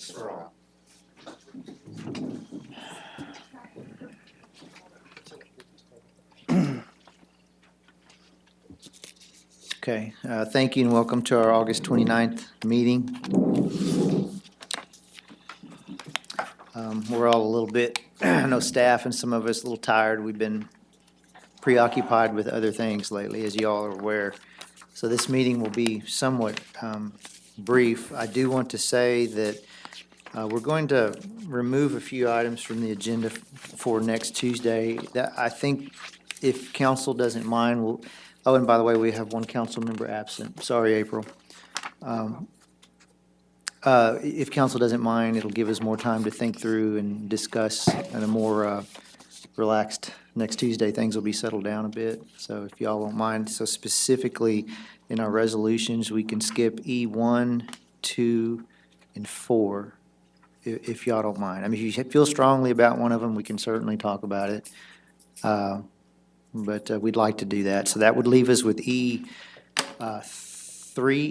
justice for all. Okay, thank you and welcome to our August 29th meeting. We're all a little bit, I know staff and some of us a little tired. We've been preoccupied with other things lately, as you all are aware. So this meeting will be somewhat brief. I do want to say that we're going to remove a few items from the agenda for next Tuesday. That I think if council doesn't mind, we'll, oh, and by the way, we have one council member absent. Sorry, April. If council doesn't mind, it'll give us more time to think through and discuss in a more relaxed next Tuesday. Things will be settled down a bit, so if y'all won't mind. So specifically, in our resolutions, we can skip E1, 2, and 4, if y'all don't mind. I mean, if you feel strongly about one of them, we can certainly talk about it. But we'd like to do that. So that would leave us with E3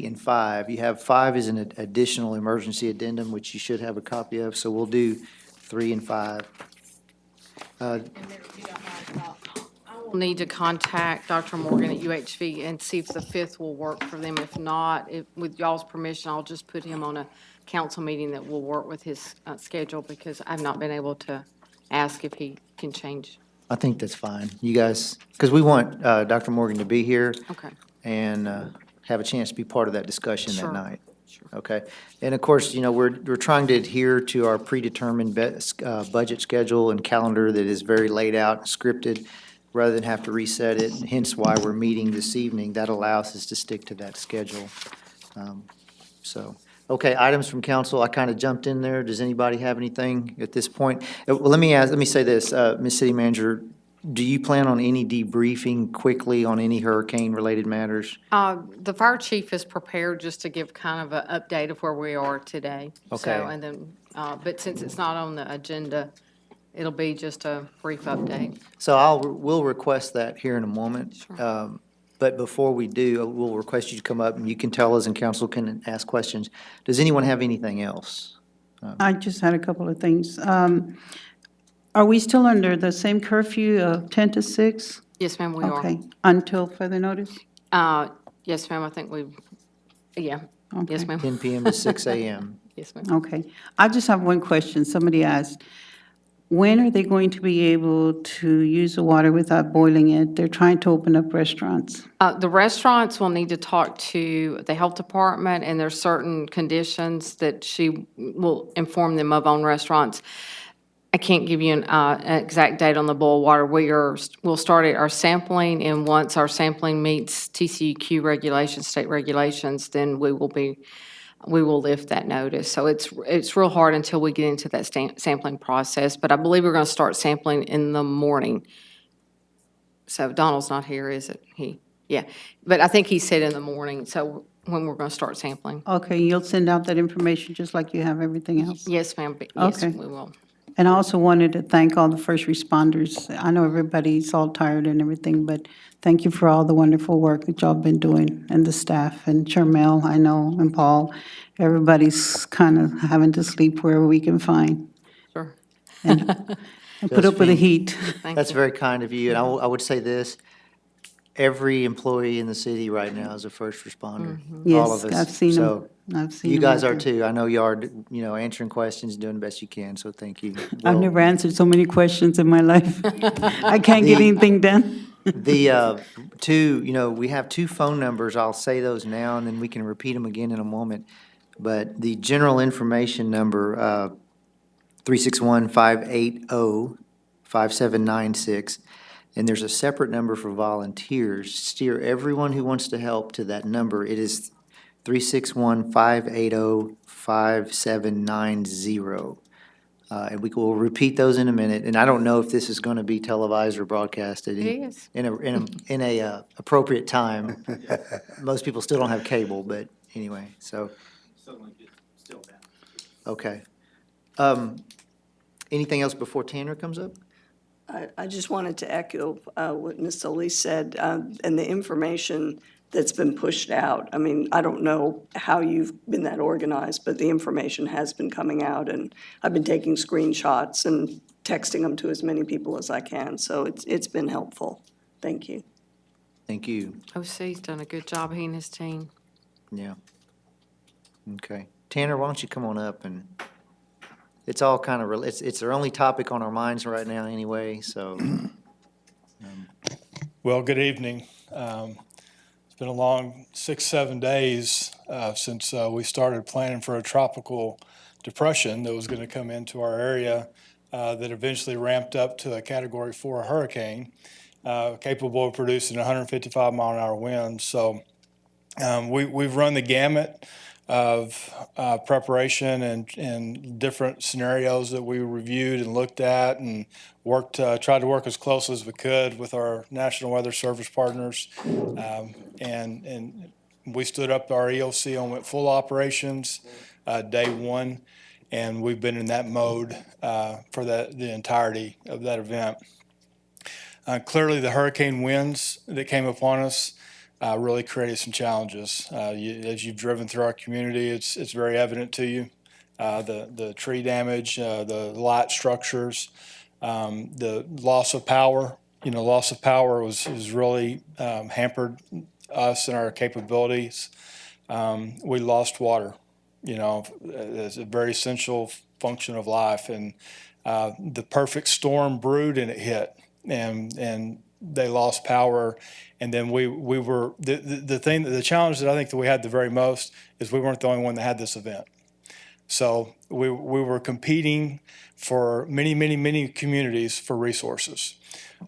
and 5. You have 5 as an additional emergency addendum, which you should have a copy of. So we'll do 3 and 5. And there, if you don't mind, I will need to contact Dr. Morgan at UHV and see if the 5th will work for them. If not, with y'all's permission, I'll just put him on a council meeting that will work with his schedule, because I've not been able to ask if he can change. I think that's fine. You guys, because we want Dr. Morgan to be here Okay. and have a chance to be part of that discussion that Sure. night. Okay? And of course, you know, we're trying to adhere to our predetermined budget schedule and calendar that is very laid out and scripted, rather than have to reset it, and hence why we're meeting this evening. That allows us to stick to that schedule. So, okay, items from council, I kind of jumped in there. Does anybody have anything at this point? Well, let me say this, Ms. City Manager, do you plan on any debriefing quickly on any hurricane-related matters? The fire chief is prepared just to give kind of an update of where we are today. Okay. So, and then, but since it's not on the agenda, it'll be just a brief update. So we'll request that here in a moment. Sure. But before we do, we'll request you to come up and you can tell us and council can ask questions. Does anyone have anything else? I just had a couple of things. Are we still under the same curfew of 10 to 6? Yes, ma'am, we are. Okay, until further notice? Yes, ma'am, I think yeah, yes, Okay. ma'am. 10 PM to 6 AM. Yes, ma'am. Okay. I just have one question. Somebody asked, when are they going to be able to use the water without boiling it? They're trying to open up restaurants. The restaurants will need to talk to the health department, and there's certain conditions that she will inform them of on restaurants. I can't give you an exact date on the boil water. We'll start our sampling, and once our sampling meets TCEQ regulations, state regulations, then we will lift that notice. So it's real hard until we get into that sampling process, but I believe we're going to start sampling in the morning. So Donald's not here, is it? Yeah, but I think he said in the morning, so when we're going to start sampling. Okay, you'll send out that information just like you have everything else? Yes, ma'am, yes, Okay. we will. And I also wanted to thank all the first responders. I know everybody's all tired and everything, but thank you for all the wonderful work that y'all been doing, and the staff, and Charmel, I know, and Paul. Everybody's kind of having to sleep wherever we can find. Sure. And put up with the heat. Thank That's you. very kind of you. And I would say this, every employee in the city right now is a first responder. All of Yes, us. I've seen So them. I've seen you them guys out are there. too. I know you are, answering questions, doing the best you can, so thank you. I've Well, never answered so many questions in my life. I can't get anything done. The we have 2 phone numbers. I'll say those now, and then we can repeat them again in a moment. But the general information number, 361-580-5796, and there's a separate number for volunteers. Steer everyone who wants to help to that number. It is 361-580-5790. And we will repeat those in a minute. And I don't know if this is going to be televised or broadcasted It is. in a appropriate time. Most people still don't have cable, but anyway, so. Okay. Anything else before Tanner comes up? I just wanted to echo what Ms. Solis said, and the information that's been pushed out. I mean, I don't know how you've been that organized, but the information has been coming out, and I've been taking screenshots and texting them to as many people as I can, so it's been helpful. Thank you. Thank you. OC's done a good job, he and his team. Yeah. Okay. Tanner, why don't you come on up and, it's all kind of, it's our only topic on our minds right now anyway, so. Well, good evening. It's been a long 6-7 days since we started planning for a tropical depression that was going to come into our area that eventually ramped up to a Category 4 hurricane, capable of producing 155-mile-an-hour winds. So we've run the gamut of preparation and different scenarios that we reviewed and looked at and worked, tried to work as close as we could with our National Weather Service partners. And we stood up our EOC and went full operations day one, and we've been in that mode for the entirety of that event. Clearly, the hurricane winds that came upon us really created some challenges. As you've driven through our community, it's very evident to you. The tree damage, the light structures, the loss of power. Loss of power has really hampered us and our capabilities. We lost water. It's a very essential function of life. And the perfect storm brewed and it hit. And they lost power, and then we were the challenge that I think that we had the very most is we weren't the only one that had this event. So we were competing for many communities for resources,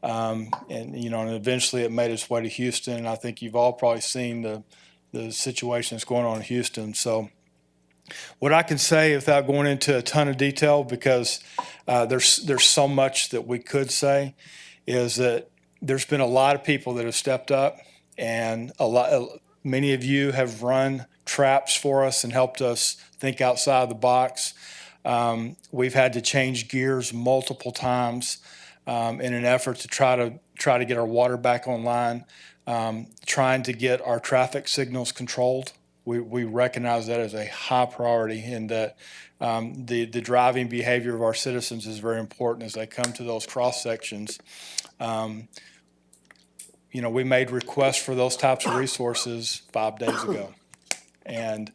and eventually it made its way to Houston. And I think you've all probably seen the situation that's going on in Houston. So what I can say without going into a ton of detail, because there's so much that we could say, is that there's been a lot of people that have stepped up, and many of you have run traps for us and helped us think outside the box. We've had to change gears multiple times in an effort to try to get our water back online, trying to get our traffic signals controlled. We recognize that as a high priority, and that the driving behavior of our citizens is very important as they come to those cross sections. We made requests for those types of resources 5 days ago. And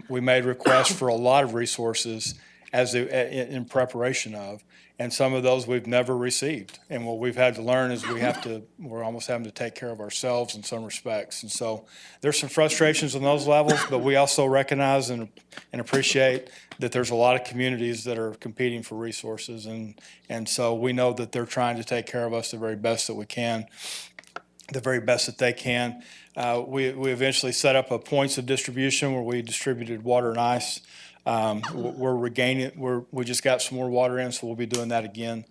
we made requests for a lot of resources in preparation of, and some of those we've never received. And what we've had to learn is we're almost having to take care of ourselves in some respects. And so there's some frustrations on those levels, but we also recognize and appreciate that there's a lot of communities that are competing for resources. And so we know that they're trying to take care of us the very best that we can, the very best that they can. We eventually set up a points of distribution where we distributed water and ice. We're regaining, we just got some more water in, so we'll be doing that again.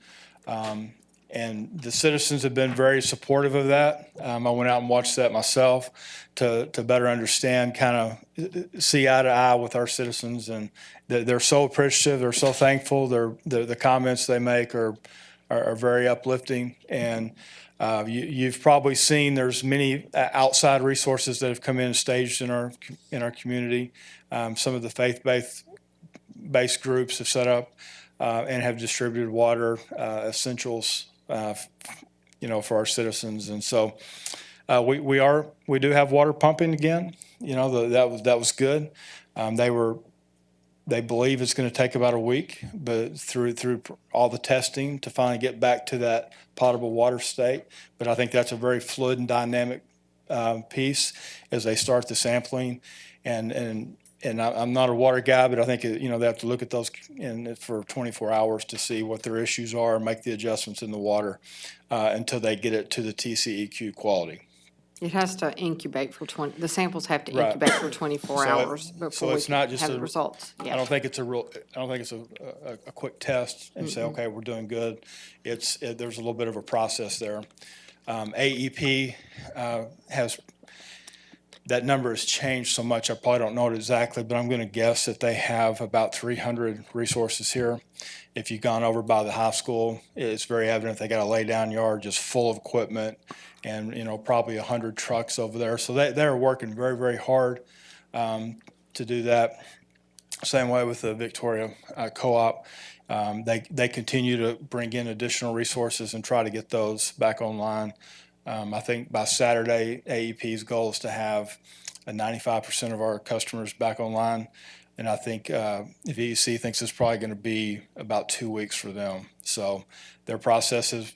And the citizens have been very supportive of that. I went out and watched that myself to better understand, kind of see eye to eye with our citizens. And they're so appreciative, they're so thankful. The comments they make are very uplifting. And you've probably seen there's many outside resources that have come in and staged in our community. Some of the faith-based groups have set up and have distributed water essentials, for our citizens. And so we do have water pumping again. That was good. They believe it's going to take about a week, but through all the testing to finally get back to that potable water state. But I think that's a very fluid and dynamic piece as they start the sampling. And I'm not a water guy, but I think they have to look at those for 24 hours to see what their issues are and make the adjustments in the water until they get it to the TCEQ quality. It has to incubate for the samples have to Right. incubate for 24 hours So before we it's not can just have the results. I don't think it's a quick test and say, okay, we're doing good. There's a little bit of a process there. AEP has That number has changed so much, I probably don't know it exactly, but I'm going to guess that they have about 300 resources here. If you've gone over by the high school, it's very evident they got a lay-down yard just full of equipment and, probably 100 trucks over there. So they're working very, very hard to do that. Same way with the Victoria Co-op. They continue to bring in additional resources and try to get those back online. I think by Saturday, AEP's goal is to have 95% of our customers back online. And I think VEC thinks it's probably going to be about 2 weeks for them. So their process has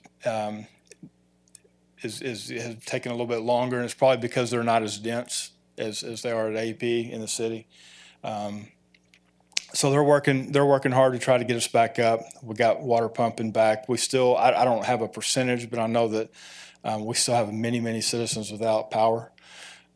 taken a little bit longer, and it's probably because they're not as dense as they are at AEP in the city. So they're working hard to try to get us back up. We got water pumping back. We still, I don't have a percentage, but I know that we still have many, many citizens without power.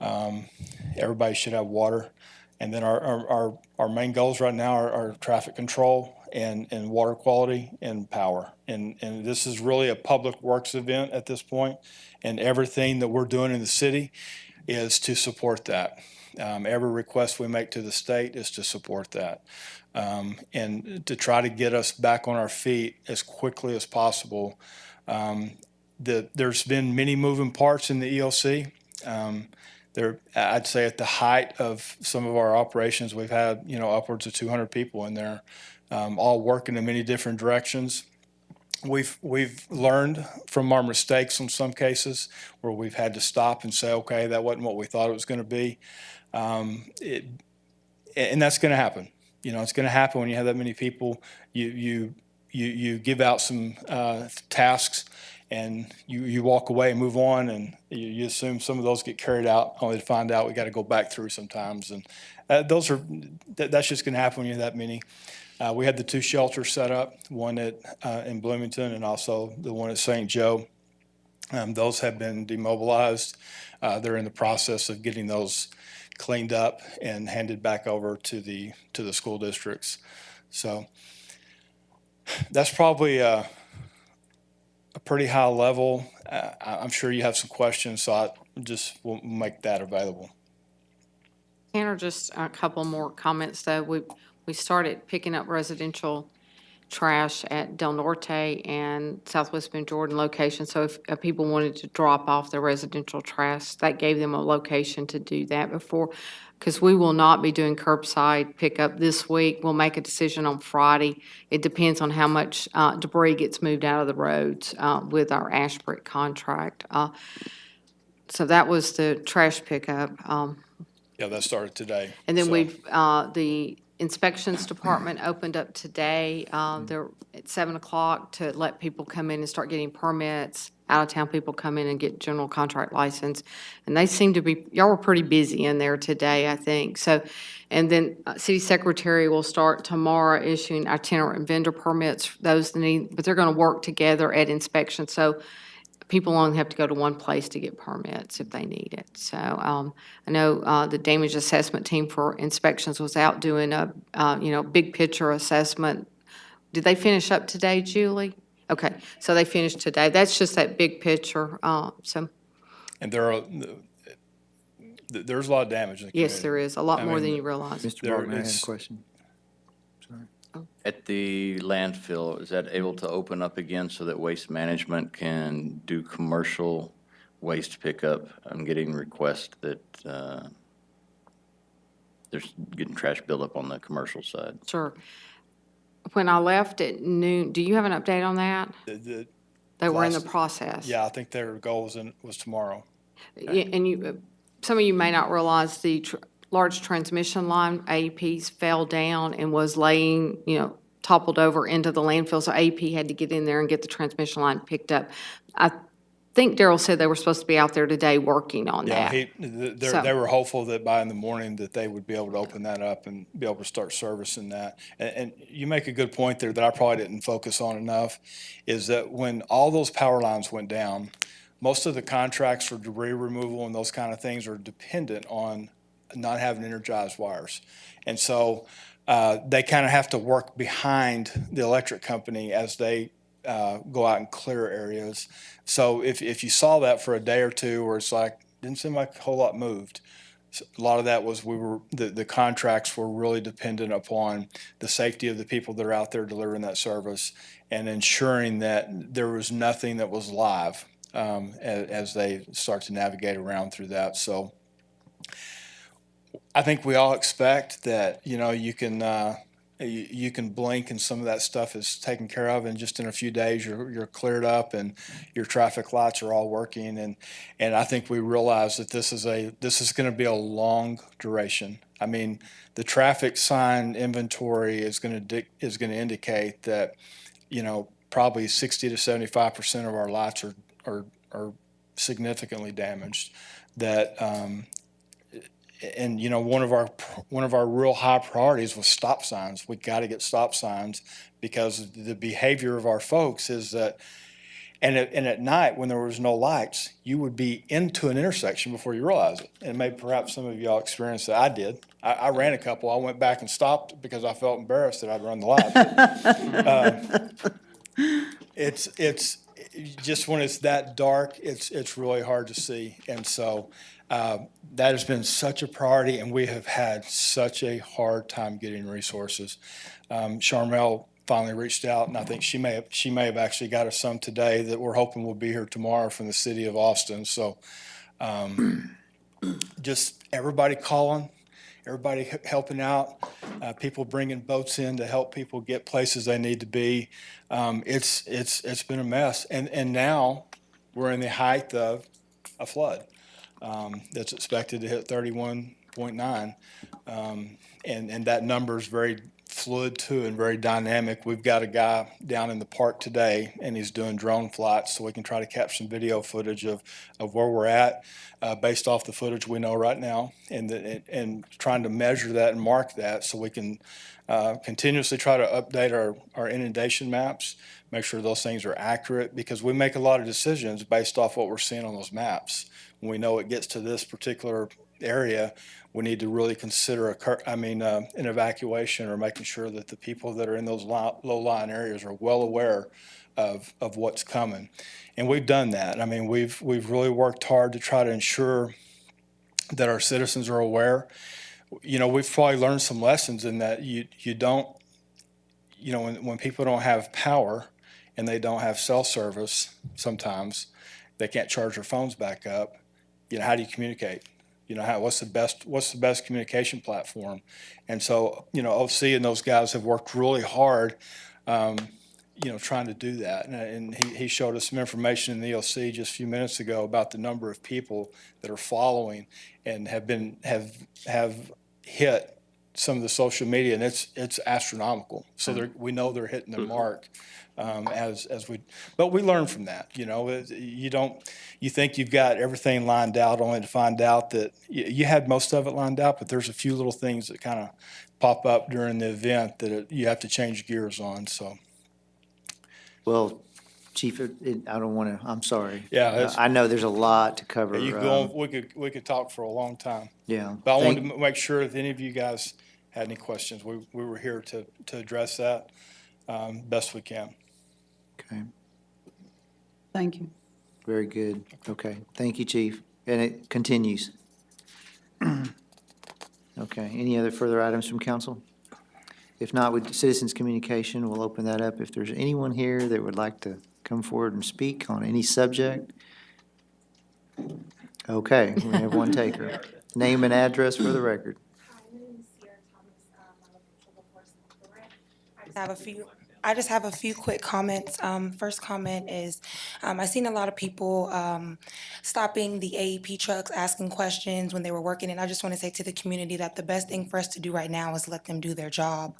Everybody should have water. And then our main goals right now are traffic control and water quality and power. And this is really a public works event at this point, and everything that we're doing in the city is to support that. Every request we make to the state is to support that, and to try to get us back on our feet as quickly as possible. There's been many moving parts in the EOC. I'd say at the height of some of our operations, we've had upwards of 200 people in there, all working in many different directions. We've learned from our mistakes in some cases where we've had to stop and say, okay, that wasn't what we thought it was going to be. And that's going to happen. It's going to happen when you have that many people. You give out some tasks and you walk away and move on, and you assume some of those get carried out, only to find out we got to go back through sometimes. And that's just going to happen when you have that many. We had the 2 shelters set up, one in Bloomington and also the one at St. Joe. Those have been demobilized. They're in the process of getting those cleaned up and handed back over to the school districts. So that's probably a pretty high level. I'm sure you have some questions, so I just will make that available. Tanner, just a couple more comments, though. We started picking up residential trash at Del Norte and Southwest Bend Jordan location. So if people wanted to drop off their residential trash, that gave them a location to do that before. Because we will not be doing curbside pickup this week. We'll make a decision on Friday. It depends on how much debris gets moved out of the roads with our ash brick contract. So that was the trash pickup. Yeah, that started today. And then So, the inspections department opened up today. They're at 7 o'clock to let people come in and start getting permits. Out-of-town people come in and get general contract license. And they seem to be, y'all were pretty busy in there today, I think. So, and then city secretary will start tomorrow issuing itinerant vendor permits, those that need, but they're going to work together at inspection. So people only have to go to one place to get permits if they need it. So I know the damage assessment team for inspections was out doing a, big picture assessment. Did they finish up today, Julie? Okay, so they finished today. That's just that big picture. So and there's a lot of damage in the community. yes, there is a lot I more mean, than you realize. Mr. There Barton, I had a is- question. At the landfill, is that able to open up again so that Waste Management can do commercial waste pickup? I'm getting requests that there's getting trash buildup on the commercial side. Sure. When I left at noon, do you have an update on that? They were in the last- process. Yeah, I think their goal was tomorrow. Yeah, and some of you may not realize the large transmission line, AEP's fell down and was laying, toppled over into the landfill, so AEP had to get in there and get the transmission line picked up. I think Daryl said they were supposed to be out there today working on Yeah, that. they were hopeful that by in the morning that they would be able to open that up and be able to start servicing that. And you make a good point there that I probably didn't focus on enough, is that when all those power lines went down, most of the contracts for debris removal and those kind of things are dependent on not having energized wires. And so they kind of have to work behind the electric company as they go out and clear areas. So if you saw that for a day or two where it's like, didn't seem like a whole lot moved, A lot of that was the contracts were really dependent upon the safety of the people that are out there delivering that service and ensuring that there was nothing that was live as they start to navigate around through that. So I think we all expect that, you can blink and some of that stuff is taken care of, and just in a few days you're cleared up and your traffic lights are all working. And I think we realize that this is going to be a long duration. I mean, the traffic sign inventory is going to indicate that, probably 60 to 75% of our lights are significantly damaged. That and one of our real high priorities was stop signs. We got to get stop signs because the behavior of our folks is that, and at night when there was no lights, you would be into an intersection before you realize it. And maybe perhaps some of y'all experienced that. I did. I ran a couple. I went back and stopped because I felt embarrassed that I'd run the lights. It's just when it's that dark, it's really hard to see. And so that has been such a priority, and we have had such a hard time getting resources. Charmel finally reached out, and I think she may have actually got us some today that we're hoping will be here tomorrow from the city of Austin. So just everybody calling, everybody helping out, people bringing boats in to help people get places they need to be. It's been a mess, and now we're in the height of a flood that's expected to hit 31.9, and that number is very fluid too and very dynamic. We've got a guy down in the park today, and he's doing drone flights so we can try to capture some video footage of where we're at based off the footage we know right now, and trying to measure that and mark that so we can continuously try to update our inundation maps, make sure those things are accurate, because we make a lot of decisions based off what we're seeing on those maps. When we know it gets to this particular area, we need to really consider an evacuation, or making sure that the people that are in those low-lying areas are well aware of what's coming. And we've done that. I mean, we've really worked hard to try to ensure that our citizens are aware. We've probably learned some lessons in that you don't, when people don't have power and they don't have cell service, sometimes they can't charge their phones back up. How do you communicate? What's the best communication platform? And so, OC and those guys have worked really hard, trying to do that. And he showed us some information in the ELC just a few minutes ago about the number of people that are following and have hit some of the social media, and it's astronomical. So we know they're hitting the mark. But we learn from that. You think you've got everything lined out, only to find out that you had most of it lined out, but there's a few little things that kind of pop up during the event that you have to change gears on. So, Well, Chief, I don't want to, I'm sorry. Yeah, I know there's a lot to cover. you go. We could talk for a long time. Yeah. But I wanted to make sure if any of you guys had any questions, we were here to address that best we can. Okay, Thank you. very good. Okay, thank you, Chief. And it continues. Okay, any other further items from council? If not, with citizens' communication, we'll open that up. If there's anyone here that would like to come forward and speak on any subject. Okay, we have one taker. Name and address for the record. Hi, my name is Sierra Thomas. I'm with Civil Force in Florida. I just have a few quick comments. First comment is, I've seen a lot of people stopping the AEP trucks, asking questions when they were working, and I just want to say to the community that the best thing for us to do right now is let them do their job.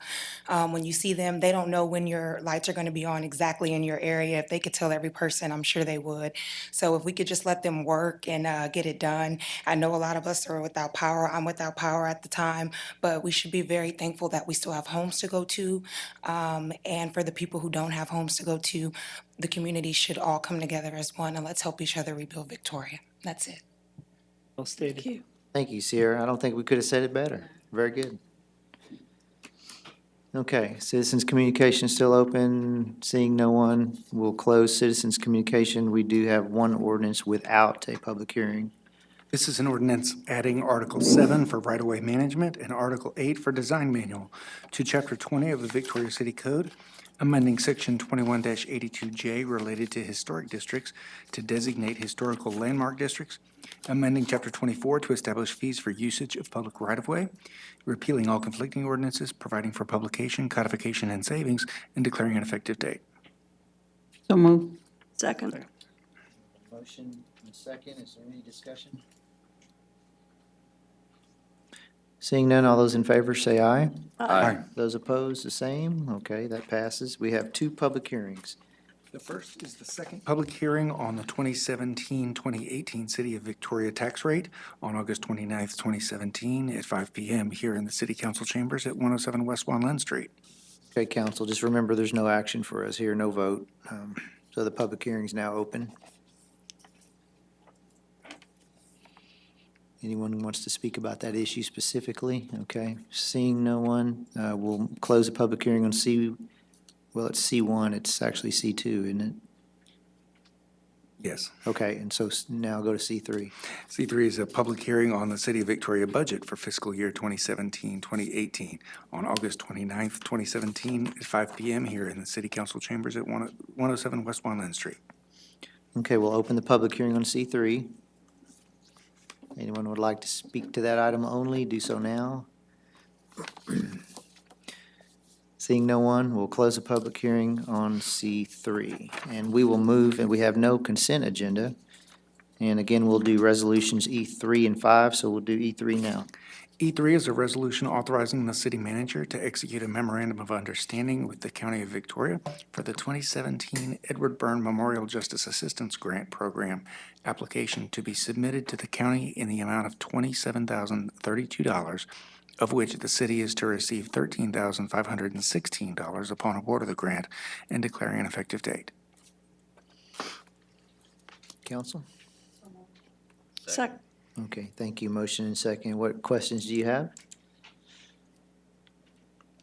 When you see them, they don't know when your lights are going to be on exactly in your area. If they could tell every person, I'm sure they would. So if we could just let them work and get it done. I know a lot of us are without power. I'm without power at the time, but we should be very thankful that we still have homes to go to. And for the people who don't have homes to go to, the community should all come together as one, and let's help each other rebuild Victoria. That's it. Well stated. Thank you. Thank you, Sierra. I don't think we could have said it better. Very good. Okay, citizens' communication still open. Seeing no one, we'll close citizens' communication. We do have one ordinance without a public hearing This is an ordinance adding Article 7 for right-of-way management and Article 8 for design manual to Chapter 20 of the Victoria City Code, amending Section 21-82J related to historic districts to designate historical landmark districts, amending Chapter 24 to establish fees for usage of public right-of-way, repealing all conflicting ordinances, providing for publication, codification, and savings, and declaring an effective date. So moved. Second. Motion and a second, is there any discussion? Seeing none, all those in favor say aye. Aye. Those opposed, the same. Okay, that passes. We have 2 public hearings. The first is the second public hearing on the 2017-2018 City of Victoria tax rate on August 29th, 2017 at 5 p.m. here in the City Council chambers at 107 West Juan Lynn Street. Okay, council, just remember there's no action for us here, no vote. So the public hearing's now open. Anyone who wants to speak about that issue specifically? Okay, seeing no one, we'll close the public hearing on well, it's C1, it's actually C2, isn't it? Yes. Okay, and so now go to C3. C3 is a public hearing on the City of Victoria budget for fiscal year 2017-2018 on August 29th, 2017 at 5 p.m. here in the City Council chambers at 107 West Juan Lynn Street. Okay, we'll open the public hearing on C3. Anyone would like to speak to that item only, do so now. Seeing no one, we'll close the public hearing on C3. And we will move, and we have no consent agenda. And again, we'll do resolutions E3 and 5, so we'll do E3 now. E3 is a resolution authorizing the city manager to execute a memorandum of understanding with the County of Victoria for the 2017 Edward Byrne Memorial Justice Assistance Grant Program application to be submitted to the county in the amount of $27,032, of which the city is to receive $13,516 upon award of the grant, and declaring an effective date. Council? Second. Okay, thank you. Motion and second. What questions do you have?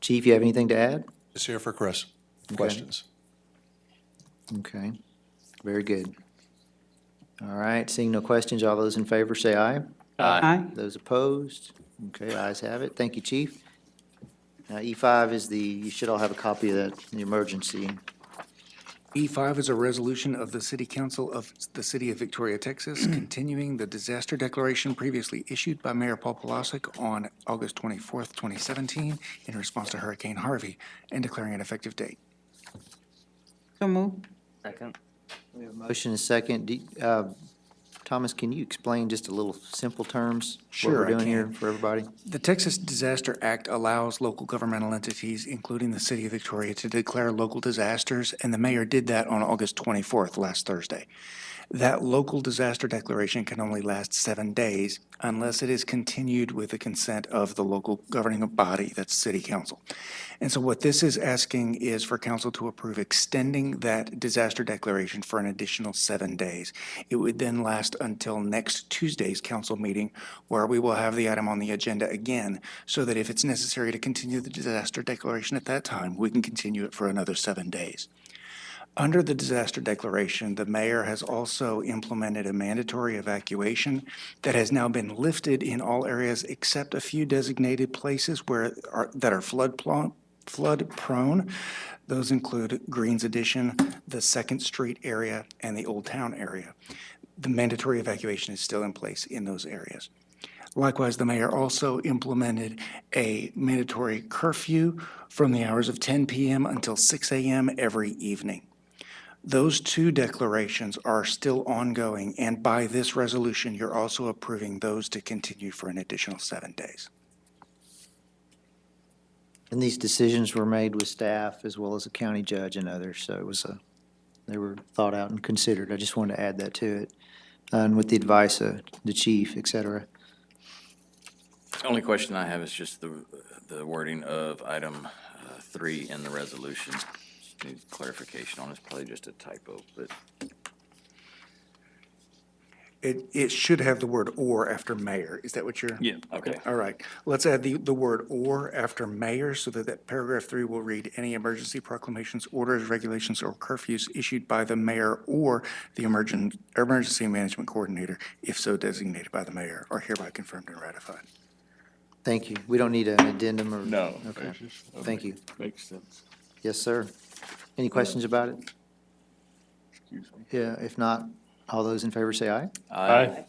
Chief, you have anything to add? Just here for Chris. Questions? Okay, very good. All right, seeing no questions, all those in favor say aye. Aye. Those opposed? Okay, ayes have it. Thank you, Chief. Now, E5 is you should all have a copy of that, the emergency. E5 is a resolution of the City Council of the City of Victoria, Texas, continuing the disaster declaration previously issued by Mayor Paul Pawlasek on August 24th, 2017, in response to Hurricane Harvey, and declaring an effective date. So moved. We have a motion and second. Thomas, can you explain just a little simple terms? What Sure, we're I doing here can. for everybody? The Texas Disaster Act allows local governmental entities, including the City of Victoria, to declare local disasters, and the mayor did that on August 24th, last Thursday. That local disaster declaration can only last 7 days unless it is continued with the consent of the local governing body, that's City Council. And so what this is asking is for council to approve extending that disaster declaration for an additional 7 days. It would then last until next Tuesday's council meeting, where we will have the item on the agenda again, so that if it's necessary to continue the disaster declaration at that time, we can continue it for another 7 days. Under the disaster declaration, the mayor has also implemented a mandatory evacuation that has now been lifted in all areas except a few designated places that are flood prone. Those include Greens Addition, the 2nd Street area, and the Old Town area. The mandatory evacuation is still in place in those areas. Likewise, the mayor also implemented a mandatory curfew from the hours of 10 p.m. until 6 a.m. every evening. Those 2 declarations are still ongoing, and by this resolution, you're also approving those to continue for an additional 7 days. And these decisions were made with staff as well as a county judge and others, so it was they were thought out and considered. I just wanted to add that to it. And with the advice of the chief, et cetera. The only question I have is just the wording of item 3 in the resolution. Just need clarification on it. It's probably just a typo, but It should have the word "or" after mayor. Is that what you're? Yeah, okay. All right. Let's add the word "or" after mayor so that paragraph 3 will read, "Any emergency proclamations, orders, regulations, or curfews issued by the mayor or the emergency management coordinator, if so designated by the mayor, are hereby confirmed and ratified." Thank you. We don't need an addendum or? No. Okay, it's just- thank you. Makes sense. Yes, sir. Any questions about it? Excuse me. Yeah, if not, all those in favor say aye. Aye.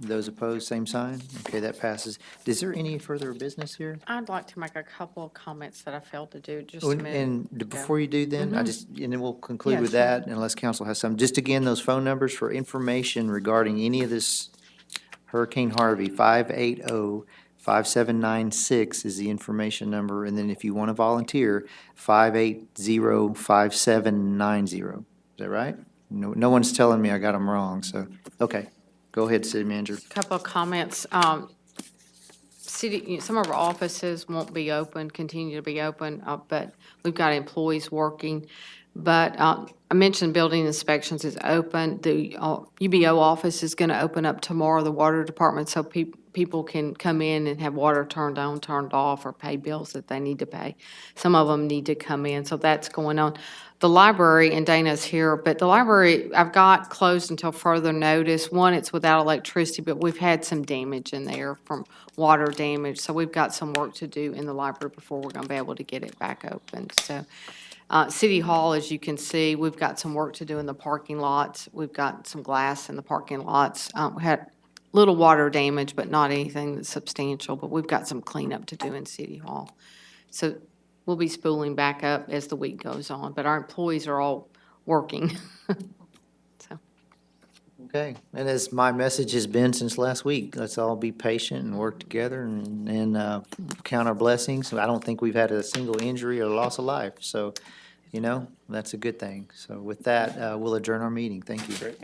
Those opposed, same sign. Okay, that passes. Is there any further business here? I'd like to make a couple of comments that I failed to do just Oh, a minute. And before you do then, I just, and then we'll conclude Yeah, with sure. that unless council has some. Just again, those phone numbers for information regarding any of this Hurricane Harvey, 580-5796 is the information number. And then if you want to volunteer, 580-5790. Is that right? No one's telling me I got them wrong, so, okay. Go ahead, city manager. Couple of comments. Some of our offices won't be open, continue to be open, but we've got employees working. But I mentioned building inspections is open. The UBO office is going to open up tomorrow, the water department, so people can come in and have water turned on, turned off, or pay bills that they need to pay. Some of them need to come in, so that's going on. The library, and Dana's here, but the library, I've got closed until further notice. One, it's without electricity, but we've had some damage in there from water damage, so we've got some work to do in the library before we're going to be able to get it back open, so. City Hall, as you can see, we've got some work to do in the parking lots. We've got some glass in the parking lots. We had little water damage, but not anything that's substantial, but we've got some cleanup to do in City Hall. So we'll be spooling back up as the week goes on, but our employees are all working. So, Okay, and as my message has been since last week, let's all be patient and work together and count our blessings. I don't think we've had a single injury or loss of life, so, you know, that's a good thing. So with that, we'll adjourn our meeting. Thank you. Great.